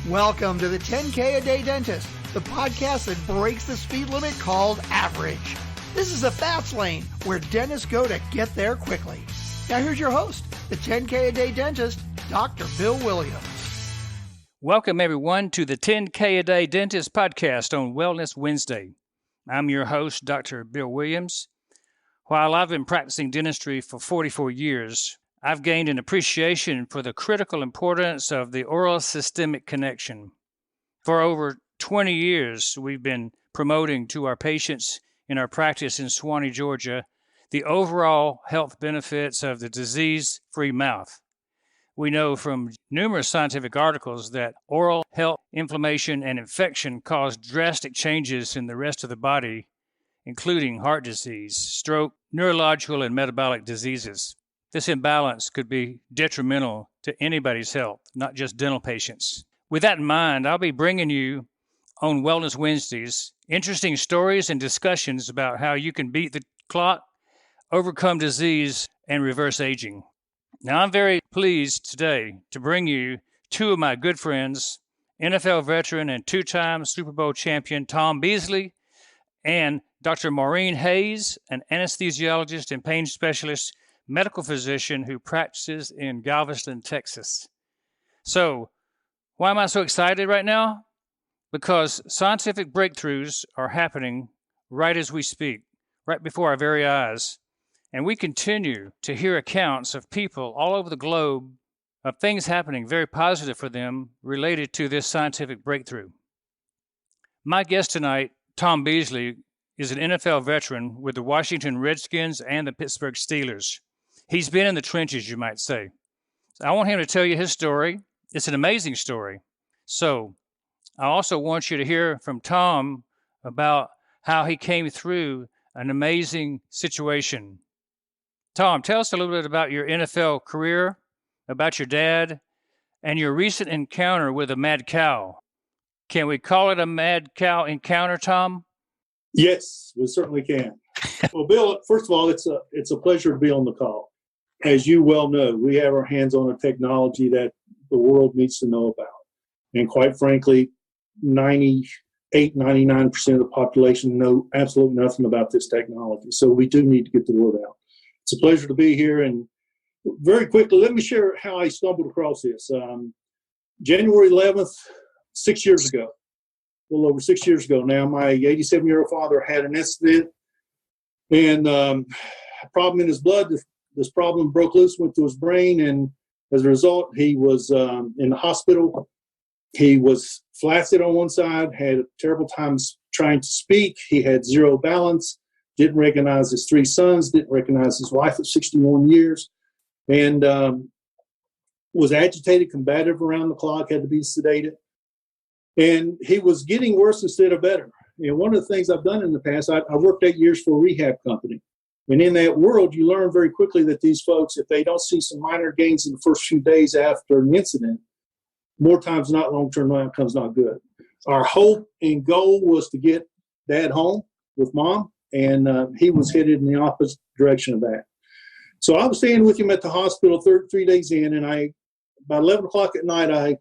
Welcome to the 10K a Day Dentist, the podcast that breaks the speed limit called average. This is a fast lane where dentists go to get there quickly. Now here's your host, the 10K a Day Dentist, Dr. Bill Williams. Welcome everyone to the 10K a Day Dentist podcast on Wellness Wednesday. I'm your host, Dr. Bill Williams. While I've been practicing dentistry for 44 years, I've gained an appreciation for the critical importance of the oral-systemic connection. For over 20 years, we've been promoting to our patients in our practice in Suwanee, Georgia, the overall health benefits of the disease-free mouth. We know from numerous scientific articles that oral health, inflammation, and infection cause drastic changes in the rest of the body, including heart disease, stroke, neurological, and metabolic diseases. This imbalance could be detrimental to anybody's health, not just dental patients. With that in mind, I'll be bringing you on Wellness Wednesdays interesting stories and discussions about how you can beat the clock, overcome disease, and reverse aging. Now, I'm very pleased today to bring you two of my good friends, NFL veteran and two-time Super Bowl champion Tom Beasley and Dr. Maureen Hayes, an anesthesiologist and pain specialist medical physician who practices in Galveston, Texas. So, why am I so excited right now? Because scientific breakthroughs are happening right as we speak, right before our very eyes. And we continue to hear accounts of people all over the globe of things happening very positive for them related to this scientific breakthrough. My guest tonight, Tom Beasley, is an NFL veteran with the Washington Redskins and the Pittsburgh Steelers. He's been in the trenches, you might say. I want him to tell you his story. It's an amazing story. So I also want you to hear from Tom about how he came through an amazing situation. Tom, tell us a little bit about your NFL career, about your dad, and your recent encounter with a mad cow. Can we call it a mad cow encounter, Tom? Yes, we certainly can. Well, Bill, first of all, it's a pleasure to be on the call. As you well know, we have our hands on a technology that the world needs to know about. And quite frankly, 98, 99% of the population know absolutely nothing about this technology. So we do need to get the word out. It's a pleasure to be here. And very quickly, let me share how I stumbled across this. January 11th, 6 years ago, a little over 6 years ago now, my 87-year-old father had an incident and a problem in his blood. This problem broke loose, went to his brain, and as a result, he was in the hospital. He was flaccid on one side, had a terrible time trying to speak. He had zero balance, didn't recognize his three sons, didn't recognize his wife of 61 years, and was agitated, combative around the clock, had to be sedated. And he was getting worse instead of better. And one of the things I've done in the past, I worked 8 years for a rehab company. And in that world, you learn very quickly that these folks, if they don't see some minor gains in the first few days after an incident, more times not, long-term outcomes not good. Our hope and goal was to get Dad home with Mom, and he was headed in the opposite direction of that. So I was staying with him at the hospital 3 days in, and about 11 o'clock at night, I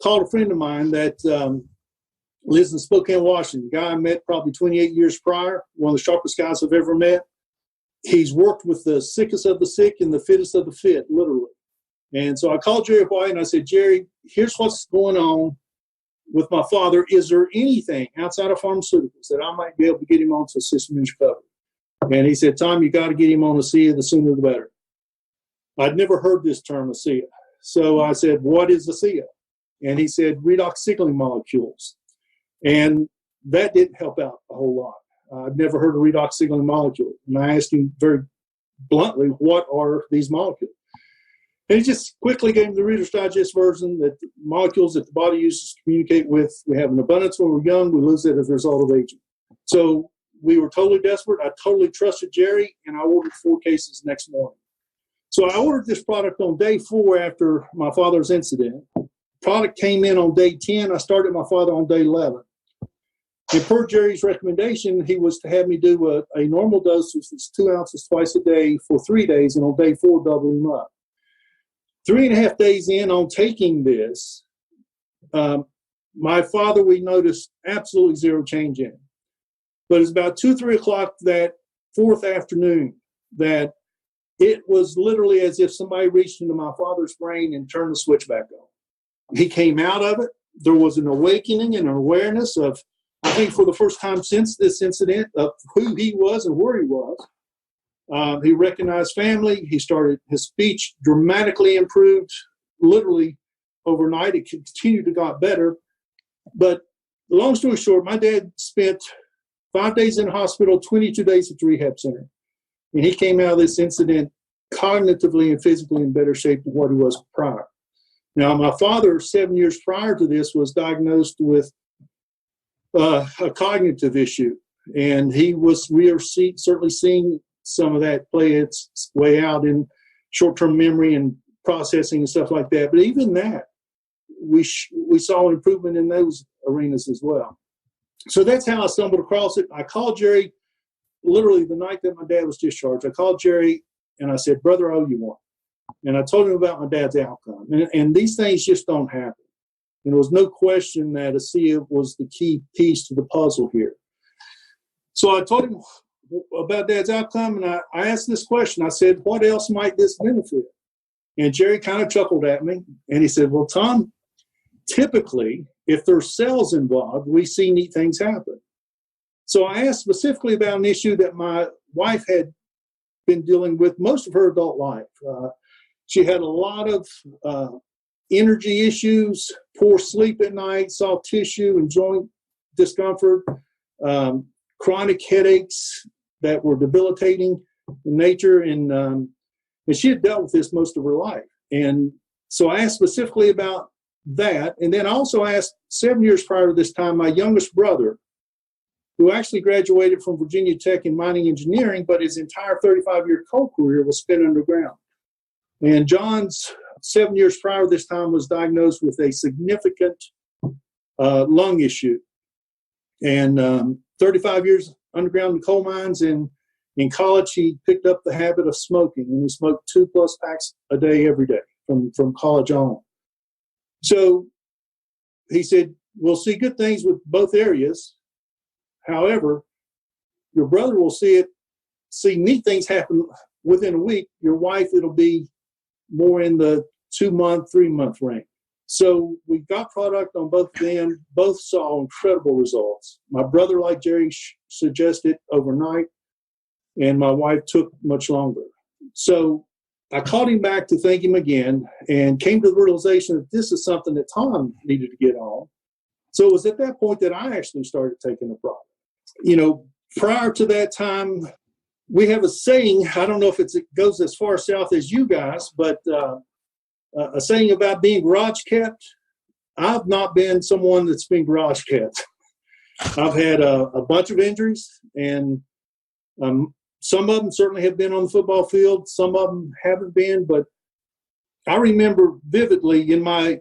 called a friend of mine that lives in Spokane, Washington, a guy I met probably 28 years prior, one of the sharpest guys I've ever met. He's worked with the sickest of the sick and the fittest of the fit, literally. And so I called Jerry White and I said, Jerry, here's what's going on with my father. Is there anything outside of pharmaceuticals that I might be able to get him on to assist him in recovery? And he said, Tom, you got to get him on ASEA, the sooner the better. I'd never heard this term, ASEA. So I said, what is ASEA? And he said, redox signaling molecules. And that didn't help out a whole lot. I've never heard of redox signaling molecule. And I asked him very bluntly, what are these molecules? And he just quickly gave me the Reader's Digest version that the molecules that the body uses to communicate with. We have an abundance when we're young. We lose it as a result of aging. So we were totally desperate. I totally trusted Jerry, and I ordered 4 cases next morning. So I ordered this product on day 4 after my father's incident. The product came in on day 10. I started my father on day 11. And per Jerry's recommendation, he was to have me do a normal dose, which was 2 ounces twice a day for 3 days, and on day 4, double him up. 3.5 days in on taking this, My father, we noticed absolutely zero change in him. But it's about 2, 3 o'clock that fourth afternoon that it was literally as if somebody reached into my father's brain and turned the switch back on. He came out of it. There was an awakening and an awareness of, I think for the first time since this incident, of who he was and where he was. He recognized family. He started, his speech dramatically improved, literally overnight. It continued to get better. But long story short, my dad spent 5 days in the hospital, 22 days at the rehab center. And he came out of this incident cognitively and physically in better shape than what he was prior. Now, my father, 7 years prior to this, was diagnosed with a cognitive issue. And we are certainly seeing some of that play its way out in short-term memory and processing and stuff like that. But even that, we saw an improvement in those arenas as well. So that's how I stumbled across it. I called Jerry literally the night that my dad was discharged. I called Jerry and I said, "Brother, I owe you one." And I told him about my dad's outcome. And these things just don't happen. And there was no question that ASEA was the key piece to the puzzle here. So I told him about dad's outcome, and I asked this question. I said, "What else might this benefit?" And Jerry kind of chuckled at me, and he said, "Well, Tom, typically, if there's cells involved, we see neat things happen." So I asked specifically about an issue that my wife had been dealing with most of her adult life. She had a lot of energy issues, poor sleep at night, soft tissue and joint discomfort, chronic headaches that were debilitating in nature. And she had dealt with this most of her life. And so I asked specifically about that. And then I also asked 7 years prior to this time, my youngest brother, who actually graduated from Virginia Tech in mining engineering, but his entire 35-year coal career was spent underground. And John's 7 years prior to this time was diagnosed with a significant lung issue. And 35 years underground in coal mines, and in college he picked up the habit of smoking, and he smoked 2+ packs a day every day from college on. So he said, "We'll see good things with both areas. However, your brother will see neat things happen within a week. Your wife, it'll be more in the 2-month, 3-month range." So we got product on both of them. Both saw incredible results. My brother, like Jerry suggested, overnight, and my wife took much longer. So I called him back to thank him again and came to the realization that this is something that Tom needed to get on. So it was at that point that I actually started taking the product. You know, prior to that time, we have a saying, I don't know if it goes as far south as you guys, but a saying about being garage kept. I've not been someone that's been garage kept. I've had a bunch of injuries, and some of them certainly have been on the football field. Some of them haven't been, but I remember vividly in my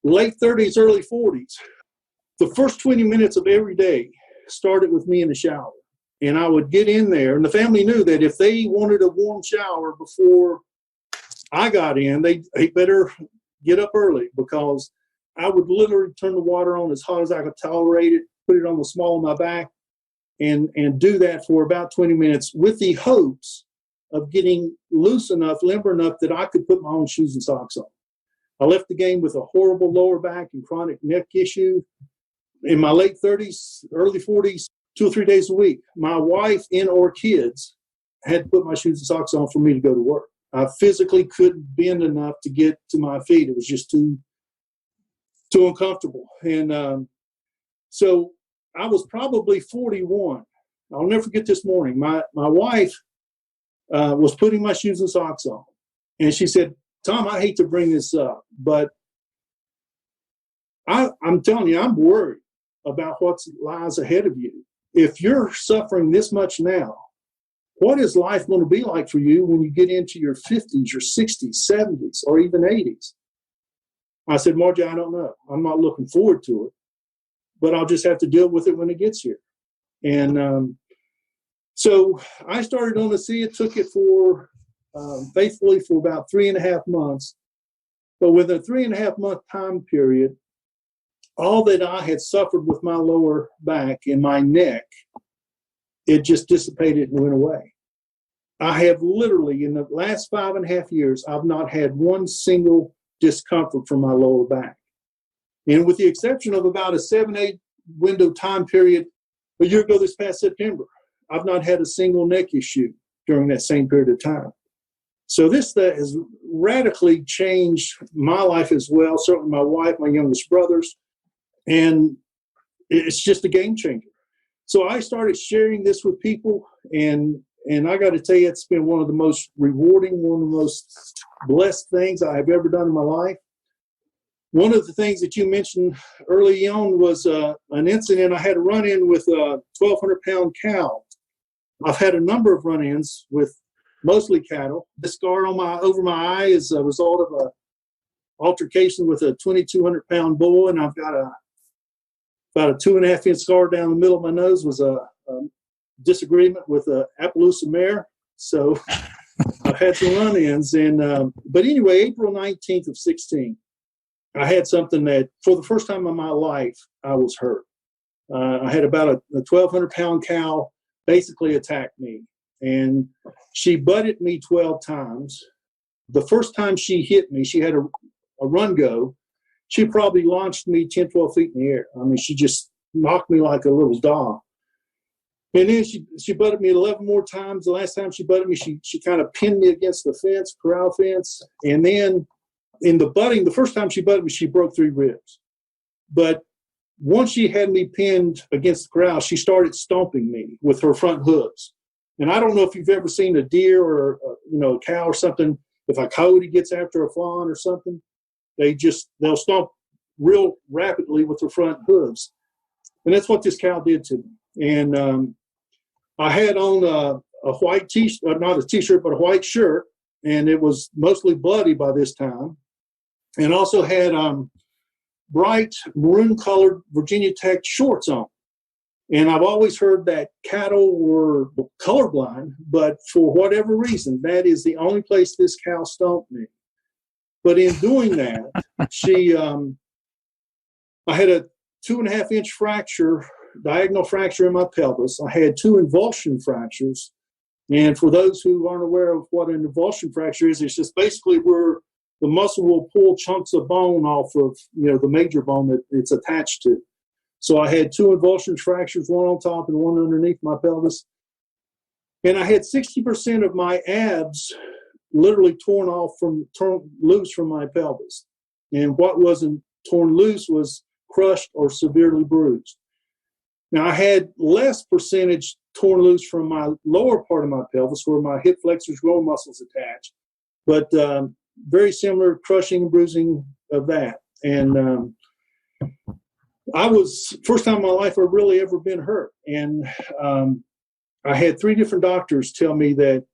late 30s, early 40s, the first 20 minutes of every day started with me in the shower. And I would get in there, and the family knew that if they wanted a warm shower before I got in, they better get up early, because I would literally turn the water on as hot as I could tolerate it, put it on the small of my back, and do that for about 20 minutes with the hopes of getting loose enough, limber enough that I could put my own shoes and socks on. I left the game with a horrible lower back and chronic neck issue. In my late 30s, early 40s, 2 or 3 days a week, my wife and or kids had to put my shoes and socks on for me to go to work. I physically couldn't bend enough to get to my feet. It was just too uncomfortable. And so I was probably 41. I'll never forget this morning. My wife was putting my shoes and socks on. And she said, "Tom, I hate to bring this up, but I'm telling you, I'm worried about what lies ahead of you. If you're suffering this much now, what is life going to be like for you when you get into your 50s, your 60s, 70s, or even 80s?" I said, "Margie, I don't know. I'm not looking forward to it, but I'll just have to deal with it when it gets here." And so I started on ASEA, took it for faithfully for about 3.5 months. But with a 3.5 month time period, all that I had suffered with my lower back and my neck, it just dissipated and went away. I have literally, in the last 5.5 years, I've not had one single discomfort from my lower back. And with the exception of about a 7-8 window time period a year ago this past September, I've not had a single neck issue during that same period of time. So this has radically changed my life as well, certainly my wife, my youngest brothers, and it's just a game changer. So I started sharing this with people, and I got to tell you, it's been one of the most rewarding, one of the most blessed things I have ever done in my life. One of the things that you mentioned early on was an incident. I had a run-in with a 1,200-pound cow. I've had a number of run-ins with mostly cattle. This scar over my eye is a result of an altercation with a 2,200-pound bull, and I've got about a 2.5-inch scar down the middle of my nose. Was a disagreement with a Appaloosa mare. So I've had some run-ins, but anyway, April 19th of 16. I had something that, for the first time in my life, I was hurt. I had about a 1,200-pound cow basically attack me, and she butted me 12 times. The first time she hit me, she had a run go. She probably launched me 10, 12 feet in the air. I mean, she just knocked me like a little doll. And then she butted me 11 more times. The last time she butted me, she kind of pinned me against the fence, corral fence. And then in the butting, the first time she butted me, she broke 3 ribs. But once she had me pinned against the corral, she started stomping me with her front hooves. And I don't know if you've ever seen a deer or a cow or something. If a coyote gets after a fawn or something, they'll stomp real rapidly with their front hooves. And that's what this cow did to me. And I had on a white t-shirt, not a t-shirt, but a white shirt, and it was mostly bloody by this time. And also had bright maroon-colored Virginia Tech shorts on. And I've always heard that cattle were colorblind, but for whatever reason, that is the only place this cow stomped me. But in doing that, I had a 2.5-inch fracture, diagonal fracture in my pelvis. I had 2 avulsion fractures. And for those who aren't aware of what an avulsion fracture is, it's just basically where the muscle will pull chunks of bone off of, the major bone that it's attached to. So I had 2 avulsion fractures, one on top and one underneath my pelvis. And I had 60% of my abs literally torn loose from my pelvis. And what wasn't torn loose was crushed or severely bruised. Now, I had less percentage torn loose from my lower part of my pelvis where my hip flexors, groin muscles attached, but very similar crushing and bruising of that. And I was, first time in my life I've really ever been hurt. And I had 3 different doctors tell me that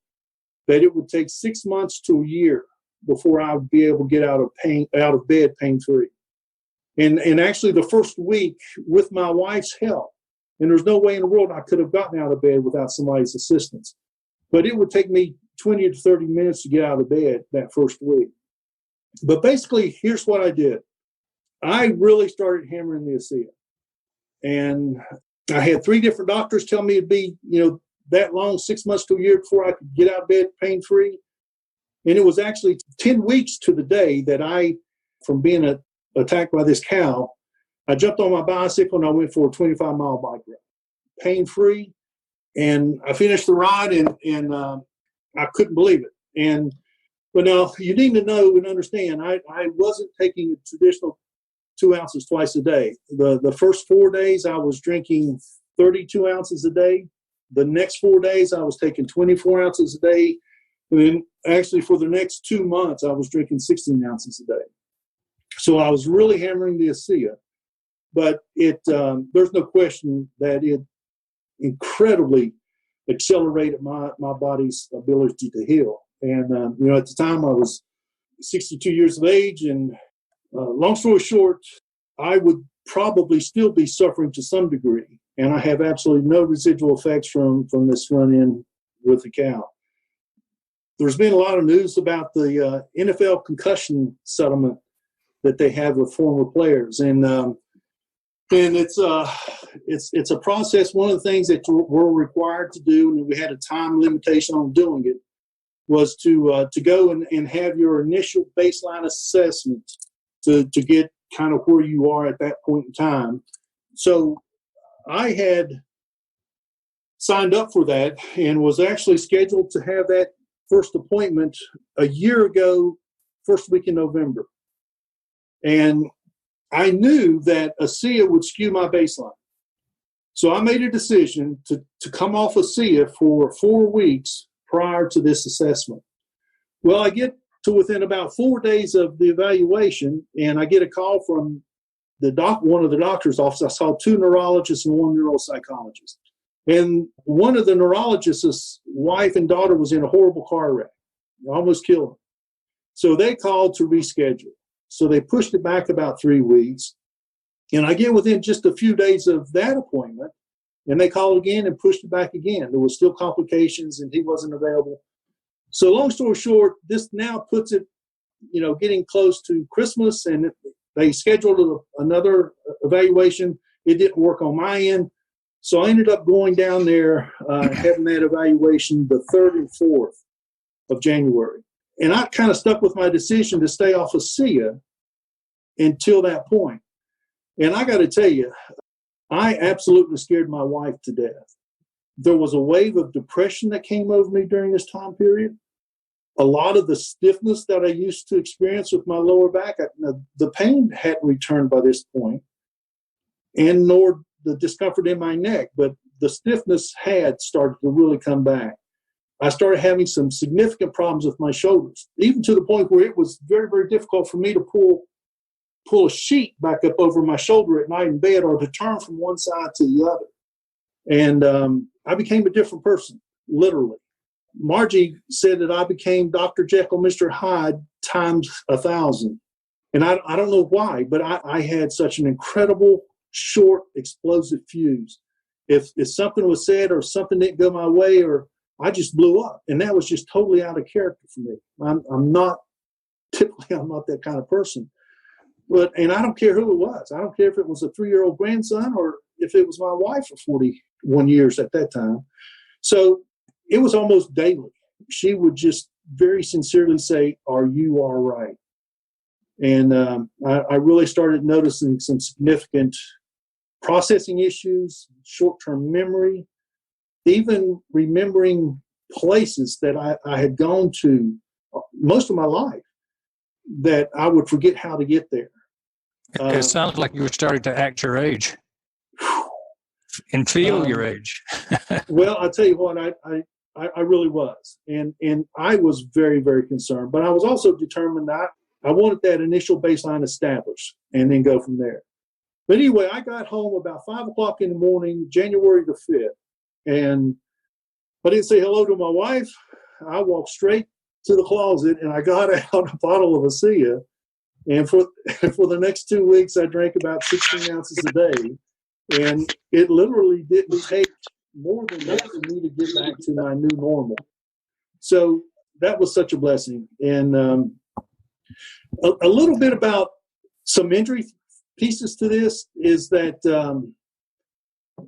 it would take 6 months to a year before I would be able to get out of bed pain-free. And actually the first week, with my wife's help, and there's no way in the world I could have gotten out of bed without somebody's assistance, but it would take me 20 to 30 minutes to get out of bed that first week. But basically, here's what I did. I really started hammering the ASEA. And I had 3 different doctors tell me it'd be, that long, 6 months to a year before I could get out of bed pain-free. And it was actually 10 weeks to the day that from being attacked by this cow, I jumped on my bicycle and I went for a 25-mile bike ride, pain-free. And I finished the ride and I couldn't believe it. But now you need to know and understand, I wasn't taking a traditional 2 ounces twice a day. The first 4 days I was drinking 32 ounces a day. The next 4 days I was taking 24 ounces a day. And then actually for the next 2 months I was drinking 16 ounces a day. So I was really hammering the ASEA. But there's no question that it incredibly accelerated my body's ability to heal. And, at the time I was 62 years of age. And long story short, I would probably still be suffering to some degree. And I have absolutely no residual effects from this run-in with the cow. There's been a lot of news about the NFL concussion settlement that they have with former players. And And it's a process. One of the things that we're required to do, and we had a time limitation on doing it, was to go and have your initial baseline assessment to get kind of where you are at that point in time. So I had signed up for that and was actually scheduled to have that first appointment a year ago, first week in November. And I knew that ASEA would skew my baseline. So I made a decision to come off ASEA for 4 weeks prior to this assessment. Well, I get to within about 4 days of the evaluation, and I get a call from one of the doctor's office. I saw 2 neurologists and 1 neuropsychologist. And one of the neurologists' wife and daughter was in a horrible car wreck. Almost killed them. So they called to reschedule. So they pushed it back about 3 weeks. And I get within just a few days of that appointment, and they called again and pushed it back again. There was still complications, and he wasn't available. So long story short, this now puts it, getting close to Christmas, and they scheduled another evaluation. It didn't work on my end. So I ended up going down there, having that evaluation the 3rd and 4th of January. And I kind of stuck with my decision to stay off of ASEA until that point. And I got to tell you, I absolutely scared my wife to death. There was a wave of depression that came over me during this time period. A lot of the stiffness that I used to experience with my lower back, the pain hadn't returned by this point, and nor the discomfort in my neck, but the stiffness had started to really come back. I started having some significant problems with my shoulders, even to the point where it was very, very difficult for me to pull a sheet back up over my shoulder at night in bed, or to turn from one side to the other. And I became a different person, literally. Margie said that I became Dr. Jekyll, Mr. Hyde times 1,000. And I don't know why, but I had such an incredible, short, explosive fuse. If something was said or something didn't go my way, or I just blew up. And that was just totally out of character for me. I'm not that kind of person. And I don't care who it was. I don't care if it was a 3-year-old grandson or if it was my wife for 41 years at that time. So it was almost daily. She would just very sincerely say, "Are you all right?" And I really started noticing some significant processing issues, short-term memory, even remembering places that I had gone to most of my life that I would forget how to get there. It sounds like you were starting to act your age and feel your age. Well, I'll tell you what, I really was. And I was very, very concerned. But I was also determined that I wanted that initial baseline established and then go from there. But anyway, I got home about 5 o'clock in the morning, January the 5th. And I didn't say hello to my wife. I walked straight to the closet and I got out a bottle of ASEA. And for the next 2 weeks, I drank about 16 ounces a day. And it literally didn't take more than that for me to get back to my new normal. So that was such a blessing. And a little bit about some injury pieces to this is that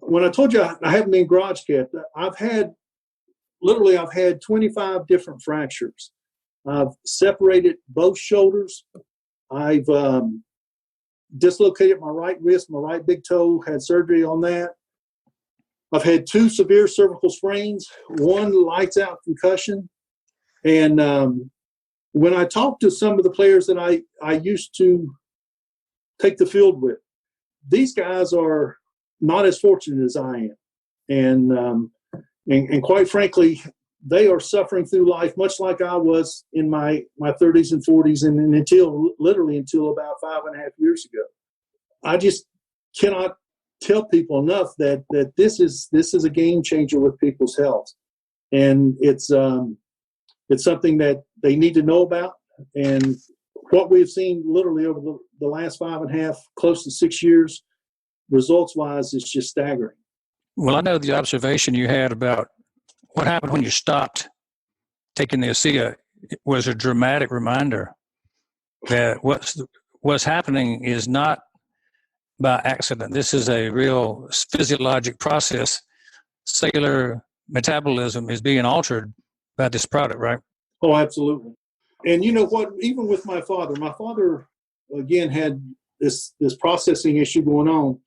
when I told you I haven't been garage kept, I've had 25 different fractures. I've separated both shoulders. I've dislocated my right wrist, my right big toe, had surgery on that. I've had 2 severe cervical sprains, 1 lights out concussion. And when I talk to some of the players that I used to take the field with, these guys are not as fortunate as I am. And quite frankly, they are suffering through life much like I was in my 30s and 40s and until about 5.5 years ago. I just cannot tell people enough that this is a game changer with people's health. And it's something that they need to know about. And what we've seen literally over the last 5.5, close to 6 years, results-wise, is just staggering. Well, I know the observation you had about what happened when you stopped taking the ASEA was a dramatic reminder that what's happening is not by accident. This is a real physiologic process. Cellular metabolism is being altered by this product, right? Oh, absolutely. And you know what? Even with my father again had this processing issue going on.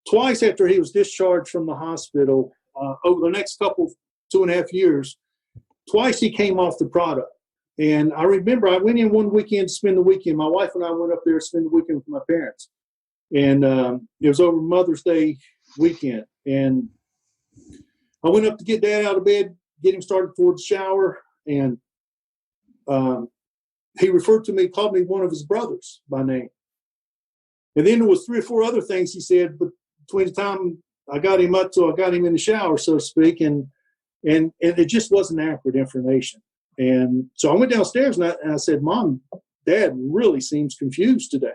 Twice after he was discharged from the hospital, over the next 2.5 years, twice he came off the product. And I remember I went in one weekend to spend the weekend. My wife and I went up there to spend the weekend with my parents. And it was over Mother's Day weekend. And I went up to get Dad out of bed, get him started for the shower. And he referred to me, called me one of his brothers by name. And then there was 3 or 4 other things he said, but between the time I got him up till I got him in the shower, so to speak, and it just wasn't accurate information. And so I went downstairs and I said, Mom, Dad really seems confused today.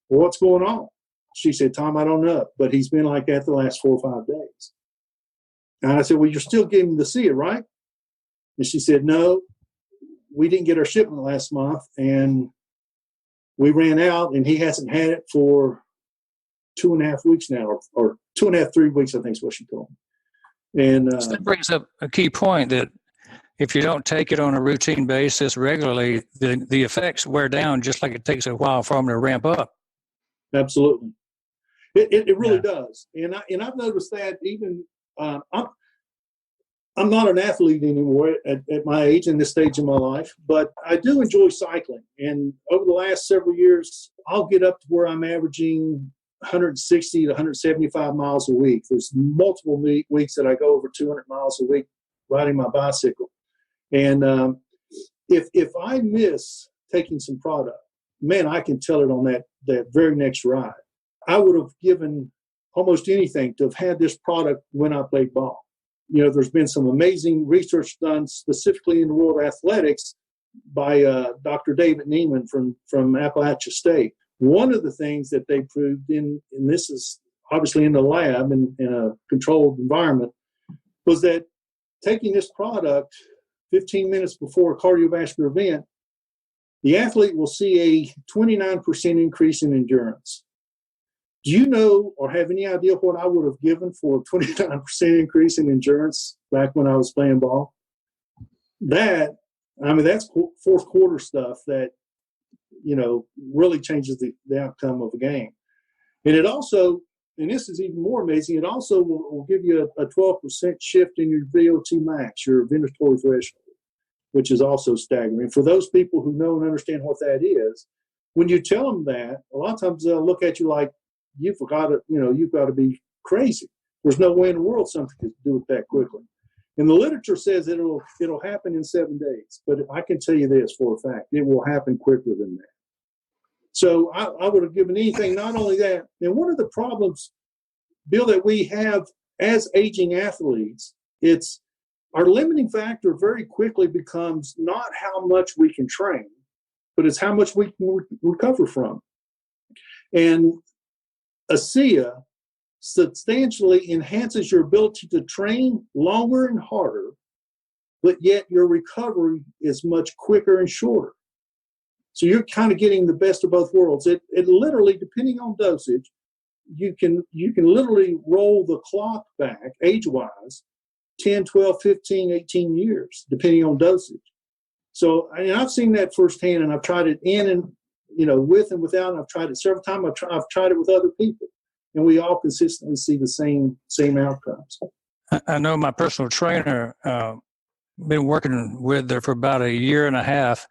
Well, what's going on? She said, Tom, I don't know, but he's been like that the last 4 or 5 days. And I said, well, you're still getting him to see it, right? And she said, no, we didn't get our shipment last month, and we ran out, and he hasn't had it for 2.5 weeks now, or 2.5, 3 weeks, I think is what she told me. And so that brings up a key point that if you don't take it on a routine basis regularly, the effects wear down just like it takes a while for them to ramp up. Absolutely. It really does. And I've noticed that even I'm not an athlete anymore at my age and this stage of my life, but I do enjoy cycling. And over the last several years, I'll get up to where I'm averaging 160 to 175 miles a week. There's multiple weeks that I go over 200 miles a week riding my bicycle. And if I miss taking some product, man, I can tell it on that very next ride. I would have given almost anything to have had this product when I played ball. You know, there's been some amazing research done specifically in the world of athletics by Dr. David Neiman from Appalachia State. One of the things that they proved and this is obviously in the lab in a controlled environment, was that taking this product 15 minutes before a cardiovascular event, the athlete will see a 29% increase in endurance. Do you know or have any idea what I would have given for a 29% increase in endurance back when I was playing ball? That's fourth quarter stuff that, really changes the outcome of a game. And it also, and this is even more amazing, it also will give you a 12% shift in your VO2 max, your ventilatory threshold, which is also staggering. For those people who know and understand what that is, when you tell them that, a lot of times they'll look at you like, you've got to be crazy. There's no way in the world something could do it that quickly. And the literature says it'll happen in 7 days. But I can tell you this for a fact, it will happen quicker than that. So I would have given anything, not only that. And one of the problems, Bill, that we have as aging athletes, it's our limiting factor very quickly becomes not how much we can train, but it's how much we can recover from. And ASEA substantially enhances your ability to train longer and harder, but yet your recovery is much quicker and shorter. So you're kind of getting the best of both worlds. It literally, depending on dosage, you can literally roll the clock back age-wise 10, 12, 15, 18 years, depending on dosage. So I've seen that firsthand, and I've tried it in and with and without, and I've tried it several times. I've tried it with other people, and we all consistently see the same outcomes. I know my personal trainer, been working with her for about a year and a half,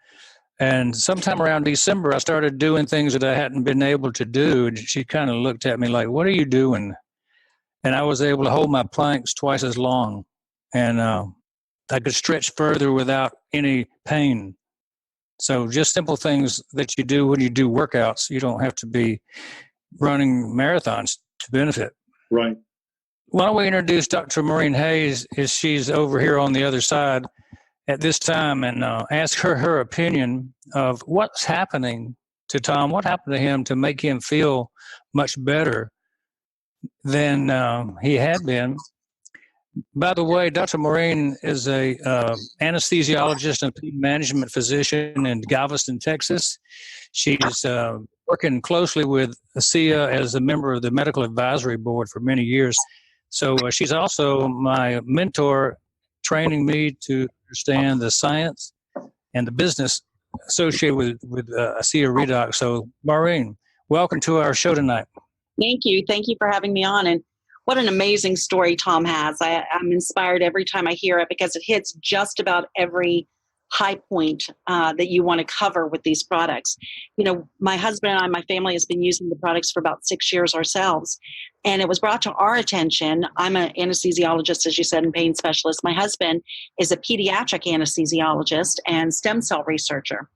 and sometime around December, I started doing things that I hadn't been able to do, and she kind of looked at me like, "What are you doing?" And I was able to hold my planks twice as long, and I could stretch further without any pain. So just simple things that you do when you do workouts. You don't have to be running marathons to benefit. Right. Why don't we introduce Dr. Maureen Hayes, as she's over here on the other side at this time, and ask her opinion of what's happening to Tom, what happened to him to make him feel much better than he had been. By the way, Dr. Maureen is a anesthesiologist and pain management physician in Galveston, Texas. She's working closely with ASEA as a member of the medical advisory board for many years. So she's also my mentor, training me to understand the science and the business associated with ASEA Redox. So Maureen, welcome to our show tonight. Thank you. Thank you for having me on. And what an amazing story Tom has. I'm inspired every time I hear it because it hits just about every high point that you want to cover with these products. You know, my husband and I, my family has been using the products for about 6 years ourselves. And it was brought to our attention. I'm an anesthesiologist, as you said, and pain specialist. My husband is a pediatric anesthesiologist and stem cell researcher.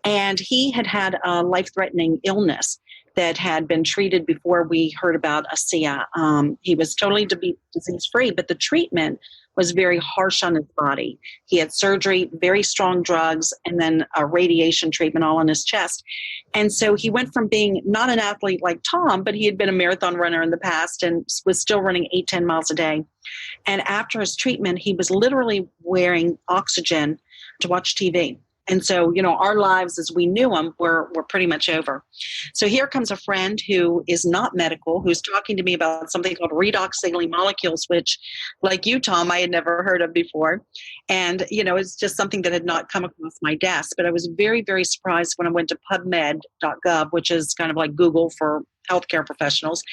And he had a life-threatening illness that had been treated before we heard about ASEA. He was totally disease-free, but the treatment was very harsh on his body. He had surgery, very strong drugs, and then a radiation treatment all on his chest. And so he went from being not an athlete like Tom, but he had been a marathon runner in the past and was still running 8-10 miles a day. And after his treatment, he was literally wearing oxygen to watch TV. And so, you know, our lives as we knew them were pretty much over. So here comes a friend who is not medical, who's talking to me about something called redox signaling molecules, which, like you, Tom, I had never heard of before. And, you know, it's just something that had not come across my desk. But I was very, very surprised when I went to pubmed.gov, which is kind of like Google for healthcare professionals,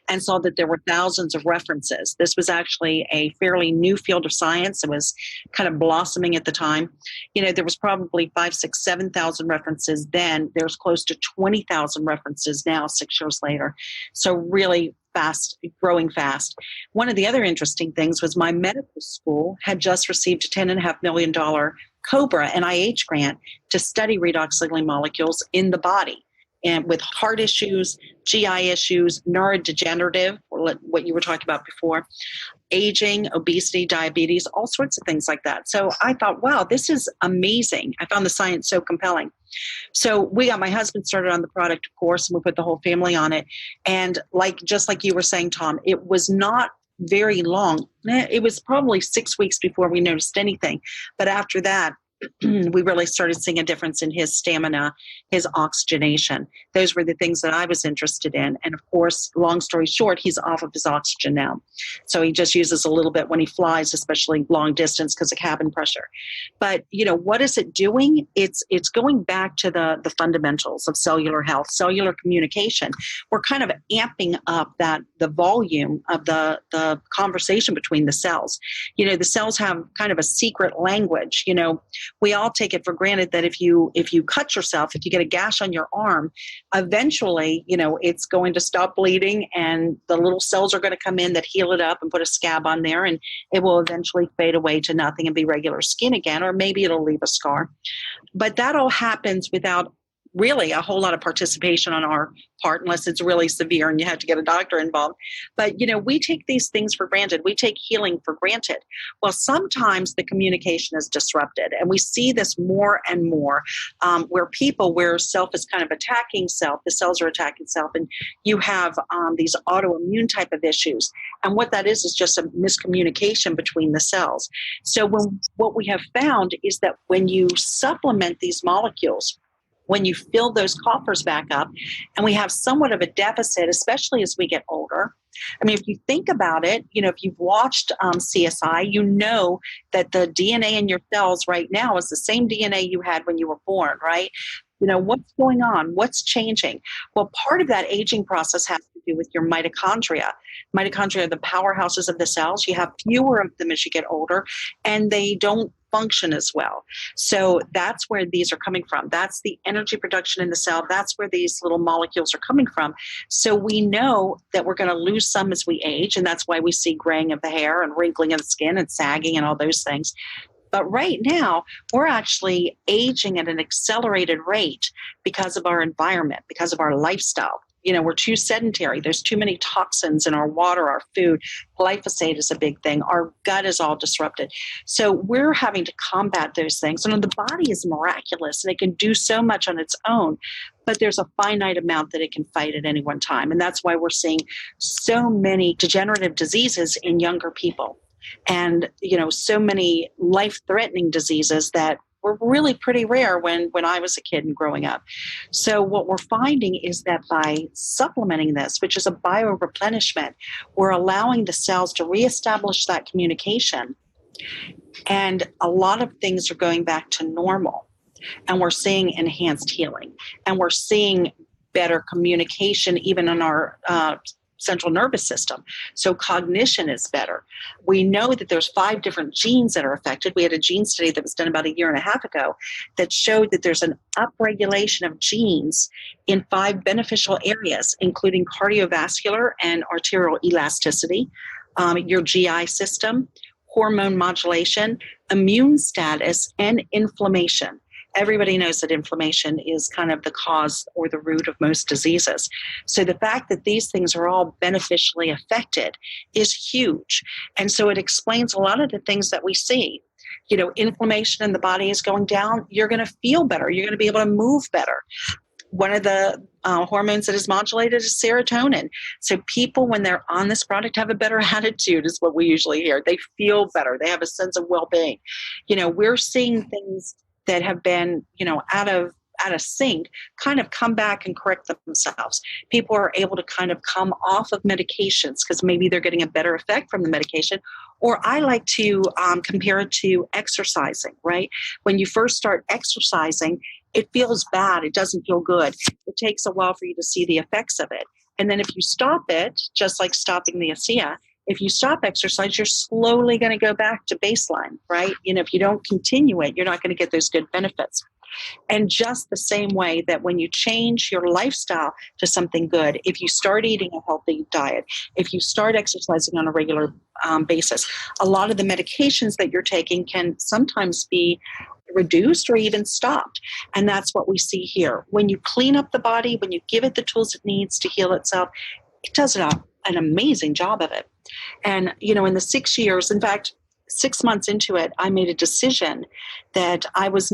and saw that there were thousands of references. This was actually a fairly new field of science. It was kind of blossoming at the time. You know, there was probably 5,000, 6,000, 7,000 references then. There's close to 20,000 references now, 6 years later. So really fast, growing fast. One of the other interesting things was my medical school had just received a $10.5 million COBRA NIH grant to study redox signaling molecules in the body, and with heart issues, GI issues, neurodegenerative, what you were talking about before, aging, obesity, diabetes, all sorts of things like that. So I thought, wow, this is amazing. I found the science so compelling. So we got my husband started on the product, of course, and we put the whole family on it. And just like you were saying, Tom, it was not very long. It was probably 6 weeks before we noticed anything. But after that, we really started seeing a difference in his stamina, his oxygenation. Those were the things that I was interested in. And of course, long story short, he's off of his oxygen now. So he just uses a little bit when he flies, especially long distance because of cabin pressure. But, you know, what is it doing? It's going back to the fundamentals of cellular health, cellular communication. We're kind of amping up the volume of the conversation between the cells. You know, the cells have kind of a secret language. You know, we all take it for granted that if you cut yourself, if you get a gash on your arm, eventually, you know, it's going to stop bleeding and the little cells are going to come in that heal it up and put a scab on there, and it will eventually fade away to nothing and be regular skin again, or maybe it'll leave a scar. But that all happens without really a whole lot of participation on our part, unless it's really severe and you have to get a doctor involved. But, you know, we take these things for granted. We take healing for granted. Well, sometimes the communication is disrupted, and we see this more and more where self is kind of attacking self, the cells are attacking self, and you have these autoimmune type of issues. And what that is just a miscommunication between the cells. So what we have found is that when you supplement these molecules, when you fill those coffers back up, and we have somewhat of a deficit, especially as we get older. I mean, if you think about it, you know, if you've watched CSI, you know that the DNA in your cells right now is the same DNA you had when you were born, right? You know, what's going on? What's changing? Well, part of that aging process has to do with your mitochondria. Mitochondria are the powerhouses of the cells. You have fewer of them as you get older, and they don't function as well. So that's where these are coming from. That's the energy production in the cell. That's where these little molecules are coming from. So we know that we're going to lose some as we age, and that's why we see graying of the hair and wrinkling of the skin and sagging and all those things. But right now, we're actually aging at an accelerated rate because of our environment, because of our lifestyle. You know, we're too sedentary. There's too many toxins in our water, our food. Glyphosate is a big thing. Our gut is all disrupted. So we're having to combat those things. And the body is miraculous, and it can do so much on its own. But there's a finite amount that it can fight at any one time. And that's why we're seeing so many degenerative diseases in younger people. And, you know, so many life-threatening diseases that were really pretty rare when I was a kid and growing up. So what we're finding is that by supplementing this, which is a bioreplenishment, we're allowing the cells to reestablish that communication. And a lot of things are going back to normal. And we're seeing enhanced healing. And we're seeing better communication even in our central nervous system. So cognition is better. We know that there's 5 different genes that are affected. We had a gene study that was done about 1.5 years ago that showed that there's an upregulation of genes in 5 beneficial areas, including cardiovascular and arterial elasticity, your GI system, hormone modulation, immune status, and inflammation. Everybody knows that inflammation is kind of the cause or the root of most diseases. So the fact that these things are all beneficially affected is huge. And so it explains a lot of the things that we see. You know, inflammation in the body is going down. You're going to feel better. You're going to be able to move better. One of the hormones that is modulated is serotonin. So people, when they're on this product, have a better attitude is what we usually hear. They feel better. They have a sense of well-being. You know, we're seeing things that have been, you know, out of sync kind of come back and correct themselves. People are able to kind of come off of medications because maybe they're getting a better effect from the medication. Or I like to compare it to exercising, right? When you first start exercising, it feels bad. It doesn't feel good. It takes a while for you to see the effects of it. And then if you stop it, just like stopping the ASEA, if you stop exercise, you're slowly going to go back to baseline, right? You know, if you don't continue it, you're not going to get those good benefits. And just the same way that when you change your lifestyle to something good, if you start eating a healthy diet, if you start exercising on a regular basis, a lot of the medications that you're taking can sometimes be reduced or even stopped. And that's what we see here. When you clean up the body, when you give it the tools it needs to heal itself, it does an amazing job of it. And, you know, in the 6 years, in fact, 6 months into it, I made a decision that I was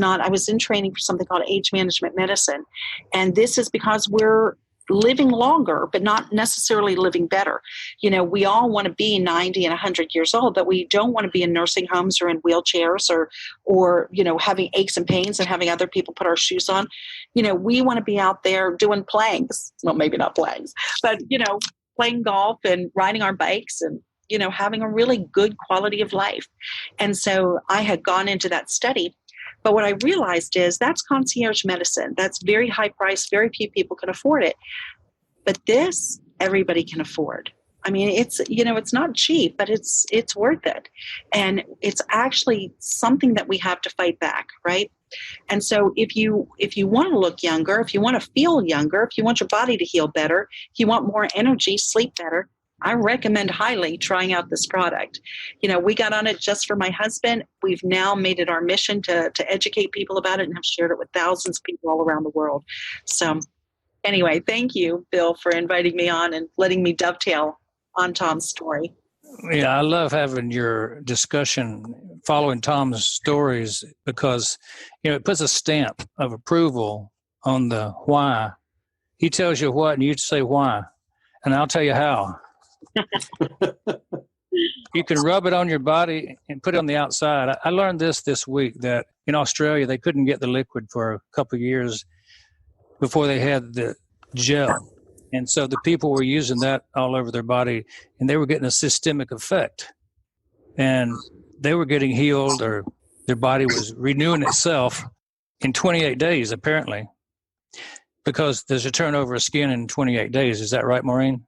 in training for something called age management medicine. And this is because we're living longer, but not necessarily living better. You know, we all want to be 90 and 100 years old, but we don't want to be in nursing homes or in wheelchairs or, you know, having aches and pains and having other people put our shoes on. You know, we want to be out there doing planks. Well, maybe not planks, but, you know, playing golf and riding our bikes and, you know, having a really good quality of life. And so I had gone into that study. But what I realized is that's concierge medicine. That's very high price. Very few people can afford it. But this, everybody can afford. I mean, it's, you know, it's not cheap, but it's worth it. And it's actually something that we have to fight back, right? And so if you want to look younger, if you want to feel younger, if you want your body to heal better, if you want more energy, sleep better, I recommend highly trying out this product. You know, we got on it just for my husband. We've now made it our mission to educate people about it and have shared it with thousands of people all around the world. So anyway, thank you, Bill, for inviting me on and letting me dovetail on Tom's story. Yeah, I love having your discussion following Tom's stories because, you know, it puts a stamp of approval on the why. He tells you what and you say why, and I'll tell you how. You can rub it on your body and put it on the outside. I learned this week that in Australia they couldn't get the liquid for a couple of years before they had the gel. And so the people were using that all over their body and they were getting a systemic effect. And they were getting healed or their body was renewing itself in 28 days, apparently, because there's a turnover of skin in 28 days. Is that right, Maureen?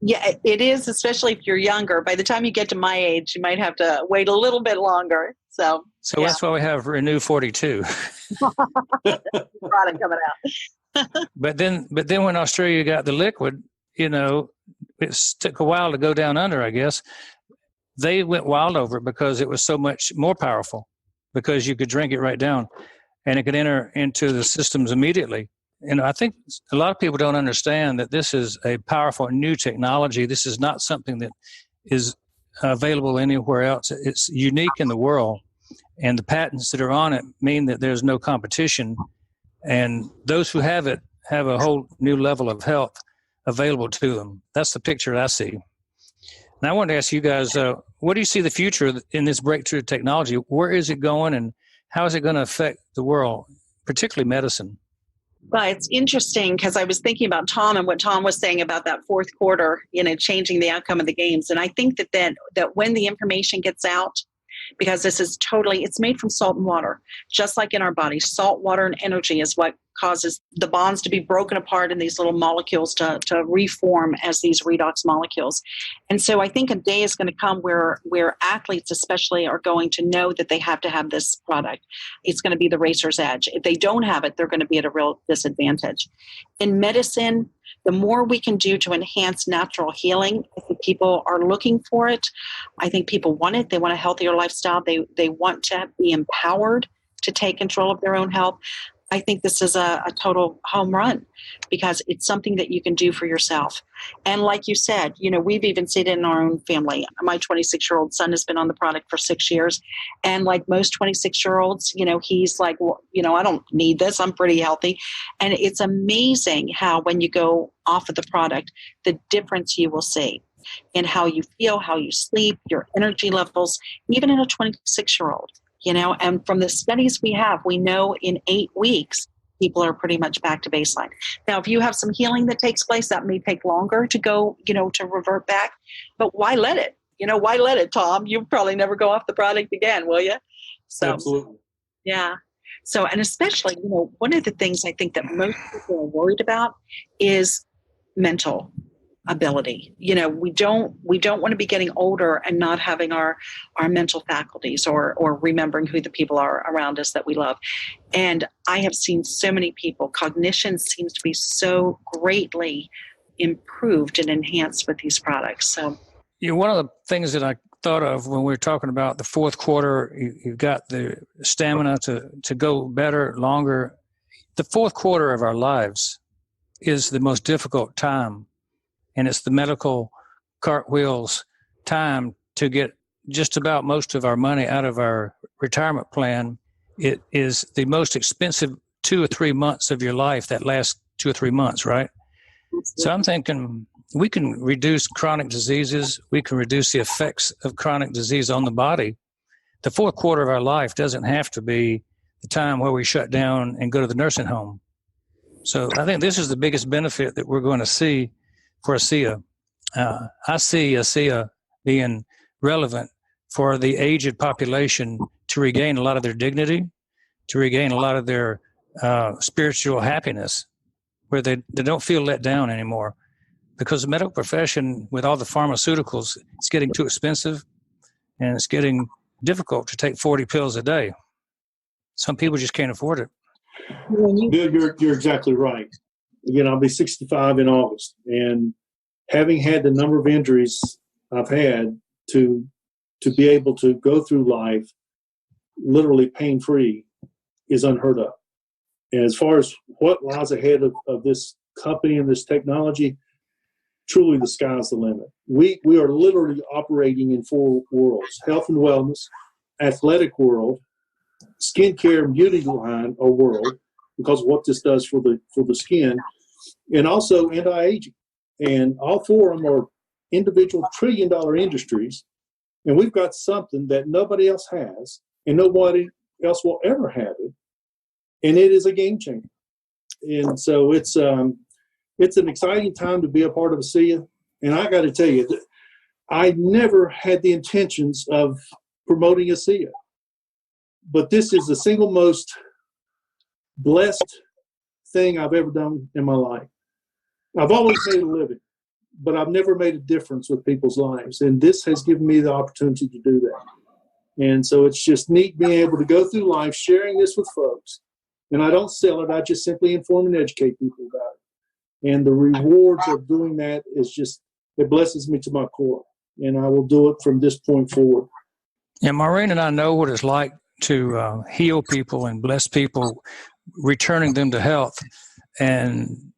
Yeah, it is, especially if you're younger. By the time you get to my age, you might have to wait a little bit longer. So yeah. That's why we have Renew 42. Product coming out. But then when Australia got the liquid, you know, it took a while to go down under, I guess. They went wild over it because it was so much more powerful because you could drink it right down and it could enter into the systems immediately. And I think a lot of people don't understand that this is a powerful new technology. This is not something that is available anywhere else. It's unique in the world. And the patents that are on it mean that there's no competition. And those who have it have a whole new level of health available to them. That's the picture I see. And I wanted to ask you guys, what do you see the future in this breakthrough technology? Where is it going and how is it going to affect the world, particularly medicine? Well, it's interesting because I was thinking about Tom and what Tom was saying about that fourth quarter, changing the outcome of the games. And I think that when the information gets out, because this is it's made from salt and water, just like in our body. Salt, water, and energy is what causes the bonds to be broken apart in these little molecules to reform as these redox molecules. And so I think a day is going to come where athletes especially are going to know that they have to have this product. It's going to be the racer's edge. If they don't have it, they're going to be at a real disadvantage. In medicine, the more we can do to enhance natural healing, I think people are looking for it. I think people want it. They want a healthier lifestyle. They want to be empowered to take control of their own health. I think this is a total home run because it's something that you can do for yourself. And like you said, we've even seen it in our own family. My 26-year-old son has been on the product for 6 years. And like most 26-year-olds, he's like, well, I don't need this. I'm pretty healthy. And it's amazing how when you go off of the product, the difference you will see in how you feel, how you sleep, your energy levels, even in a 26-year-old. And from the studies we have, we know in 8 weeks, people are pretty much back to baseline. Now, if you have some healing that takes place, that may take longer to go, to revert back. But why let it? Why let it, Tom? You'll probably never go off the product again, will you? So, absolutely. Yeah. So, and especially, one of the things I think that most people are worried about is mental ability. We don't want to be getting older and not having our mental faculties or remembering who the people are around us that we love. And I have seen so many people, cognition seems to be so greatly improved and enhanced with these products. So, one of the things that I thought of when we were talking about the fourth quarter, you've got the stamina to go better, longer. The fourth quarter of our lives is the most difficult time. And it's the medical cartwheels time to get just about most of our money out of our retirement plan. It is the most expensive 2 or 3 months of your life, that last 2 or 3 months, right? So I'm thinking we can reduce chronic diseases. We can reduce the effects of chronic disease on the body. The fourth quarter of our life doesn't have to be the time where we shut down and go to the nursing home. So I think this is the biggest benefit that we're going to see for ASEA. I see ASEA being relevant for the aged population to regain a lot of their dignity, to regain a lot of their spiritual happiness, where they don't feel let down anymore. Because the medical profession, with all the pharmaceuticals, it's getting too expensive and it's getting difficult to take 40 pills a day. Some people just can't afford it. Bill, you're exactly right. Again, I'll be 65 in August, and having had the number of injuries I've had to be able to go through life literally pain-free is unheard of. And as far as what lies ahead of this company and this technology, truly the sky's the limit. We are literally operating in 4 worlds: health and wellness, athletic world, skincare and beauty line or world, because of what this does for the skin, and also anti-aging. And all 4 of them are individual trillion-dollar industries, and we've got something that nobody else has, and nobody else will ever have it, and it is a game changer. And so it's an exciting time to be a part of ASEA. And I got to tell you, I never had the intentions of promoting ASEA, but this is the single most blessed thing I've ever done in my life. I've always made a living, but I've never made a difference with people's lives. And this has given me the opportunity to do that. And so it's just neat being able to go through life sharing this with folks. And I don't sell it. I just simply inform and educate people about it. And the rewards of doing that is just, it blesses me to my core. And I will do it from this point forward. Yeah, Maureen and I know what it's like to heal people and bless people, returning them to health. And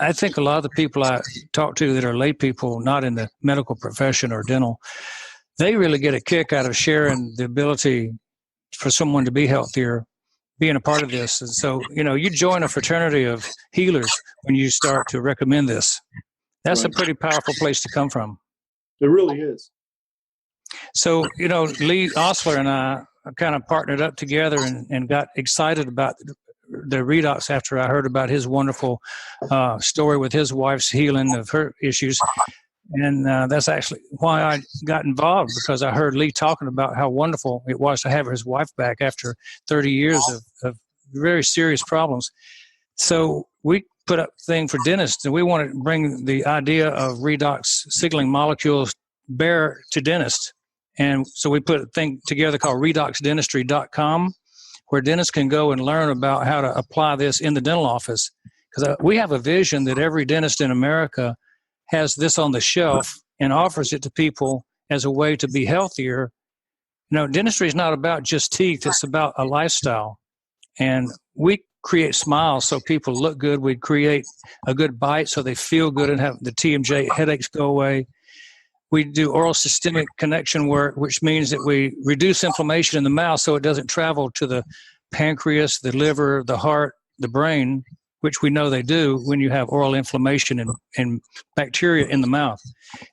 I think a lot of the people I talk to that are lay people, not in the medical profession or dental, they really get a kick out of sharing the ability for someone to be healthier, being a part of this. And so, you join a fraternity of healers when you start to recommend this. That's right. A pretty powerful place to come from. It really is. So, Lee Osler and I kind of partnered up together and got excited about the redox after I heard about his wonderful story with his wife's healing of her issues. And that's actually why I got involved, because I heard Lee talking about how wonderful it was to have his wife back after 30 years of very serious problems. So we put up a thing for dentists, and we wanted to bring the idea of redox signaling molecules bare to dentists. And so we put a thing together called redoxdentistry.com, where dentists can go and learn about how to apply this in the dental office. Because we have a vision that every dentist in America has this on the shelf and offers it to people as a way to be healthier. Dentistry is not about just teeth. It's about a lifestyle. And we create smiles so people look good. We create a good bite so they feel good and have the TMJ headaches go away. We do oral systemic connection work, which means that we reduce inflammation in the mouth so it doesn't travel to the pancreas, the liver, the heart, the brain, which we know they do when you have oral inflammation and bacteria in the mouth.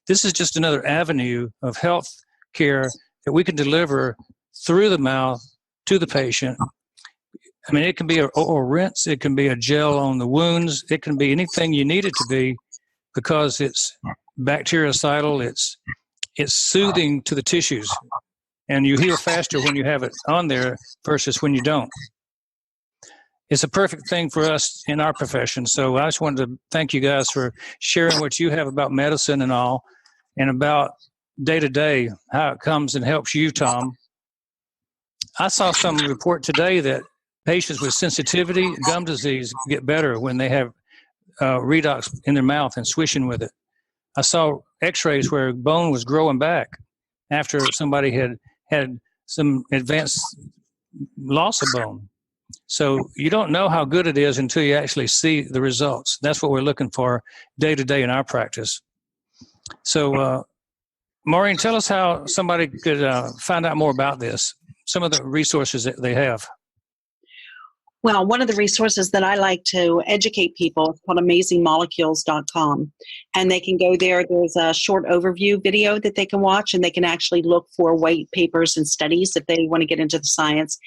This is just another avenue of health care that we can deliver through the mouth to the patient. I mean, it can be an oral rinse, it can be a gel on the wounds, it can be anything you need it to be, because it's bactericidal, it's soothing to the tissues, and you heal faster when you have it on there versus when you don't. It's a perfect thing for us in our profession. So I just wanted to thank you guys for sharing what you have about medicine and all, and about day-to-day, how it comes and helps you, Tom. I saw some report today that patients with sensitivity, gum disease, get better when they have redox in their mouth and swishing with it. I saw x-rays where bone was growing back after somebody had some advanced loss of bone. So you don't know how good it is until you actually see the results. That's what we're looking for day to day in our practice. So, Maureen, tell us how somebody could find out more about this, some of the resources that they have. Well, one of the resources that I like to educate people is called amazingmolecules.com. And they can go there. There's a short overview video that they can watch, and they can actually look for white papers and studies if they want to get into the science.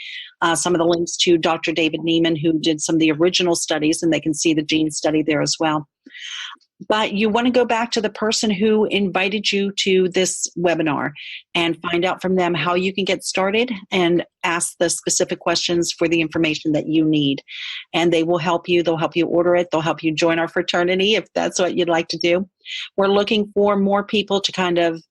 Some of the links to Dr. David Neiman, who did some of the original studies, and they can see the gene study there as well. But you want to go back to the person who invited you to this webinar and find out from them how you can get started, and ask the specific questions for the information that you need. And they will help you. They'll help you order it. They'll help you join our fraternity if that's what you'd like to do. We're looking for more people to kind of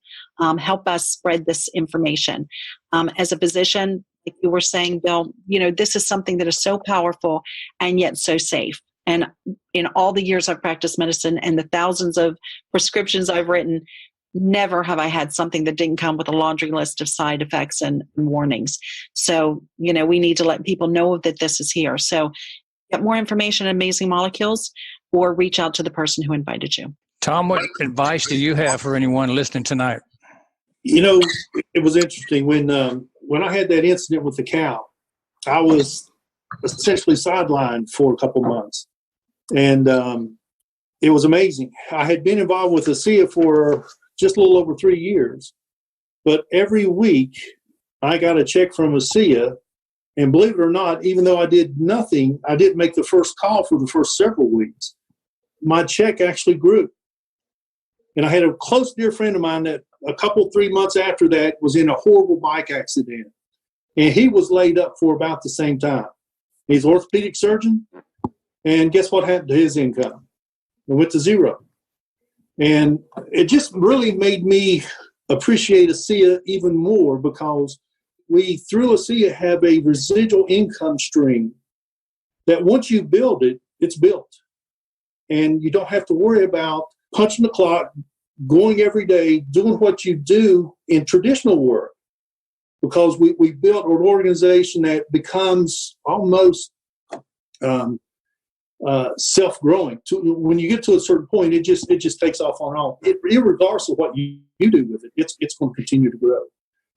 help us spread this information. As a physician, like you were saying, Bill, this is something that is so powerful and yet so safe. And in all the years I've practiced medicine and the thousands of prescriptions I've written, never have I had something that didn't come with a laundry list of side effects and warnings. So, we need to let people know that this is here. So get more information on Amazing Molecules, or reach out to the person who invited you. Tom, what advice do you have for anyone listening tonight? It was interesting when I had that incident with the cow. I was essentially sidelined for a couple months. And it was amazing. I had been involved with ASEA for just a little over 3 years. But every week, I got a check from ASEA. And believe it or not, even though I did nothing, I didn't make the first call for the first several weeks. My check actually grew. And I had a close dear friend of mine that 3 months after that was in a horrible bike accident. And he was laid up for about the same time. He's an orthopedic surgeon. And guess what happened to his income? It went to zero. And it just really made me appreciate ASEA even more, because we, through ASEA, have a residual income stream that once you build it, it's built. And you don't have to worry about punching the clock, going every day, doing what you do in traditional work, because we built an organization that becomes almost self-growing. When you get to a certain point, it just takes off on all. Regardless of what you do with it, it's going to continue to grow.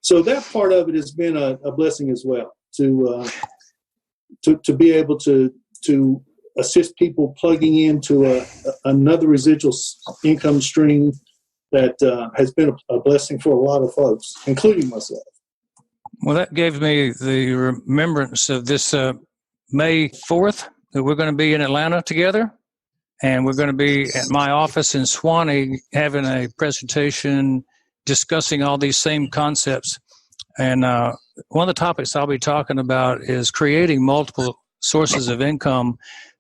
So that part of it has been a blessing as well, to be able to assist people plugging into another residual income stream that has been a blessing for a lot of folks, including myself. Well, that gave me the remembrance of this May 4th that we're going to be in Atlanta together. And we're going to be at my office in Swanee having a presentation discussing all these same concepts. And one of the topics I'll be talking about is creating multiple sources of income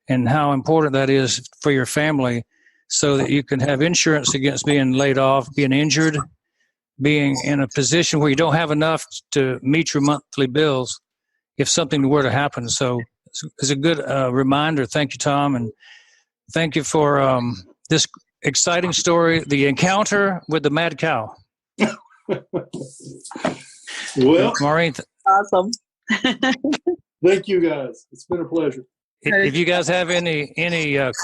and how important that is for your family so that you can have insurance against being laid off, being injured, being in a position where you don't have enough to meet your monthly bills if something were to happen. So it's a good reminder. Thank you, Tom, and thank you for this exciting story, the encounter with the mad cow. Well, Maureen, Awesome. thank you guys. It's been a pleasure. if you guys have any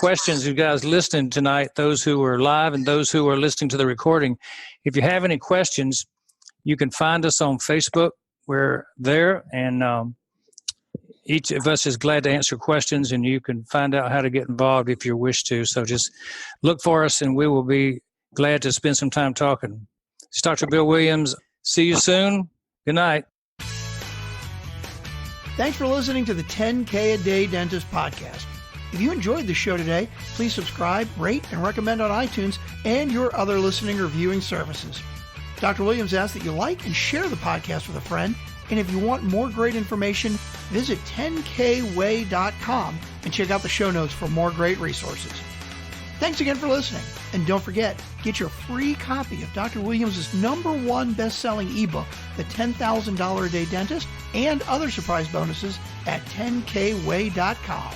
questions, you guys listening tonight, those who are live and those who are listening to the recording, if you have any questions, you can find us on Facebook. We're there, and each of us is glad to answer questions, and you can find out how to get involved if you wish to. So just look for us, and we will be glad to spend some time talking. It's Dr. Bill Williams. See you soon. Good night. Thanks for listening to the 10K a Day Dentist podcast. If you enjoyed the show today, please subscribe, rate, and recommend on iTunes and your other listening or viewing services. Dr. Williams asks that you like and share the podcast with a friend. And if you want more great information, visit 10kway.com and check out the show notes for more great resources. Thanks again for listening. And don't forget, get your free copy of Dr. Williams' #1 best-selling ebook, The $10,000 a Day Dentist, and other surprise bonuses at 10kway.com.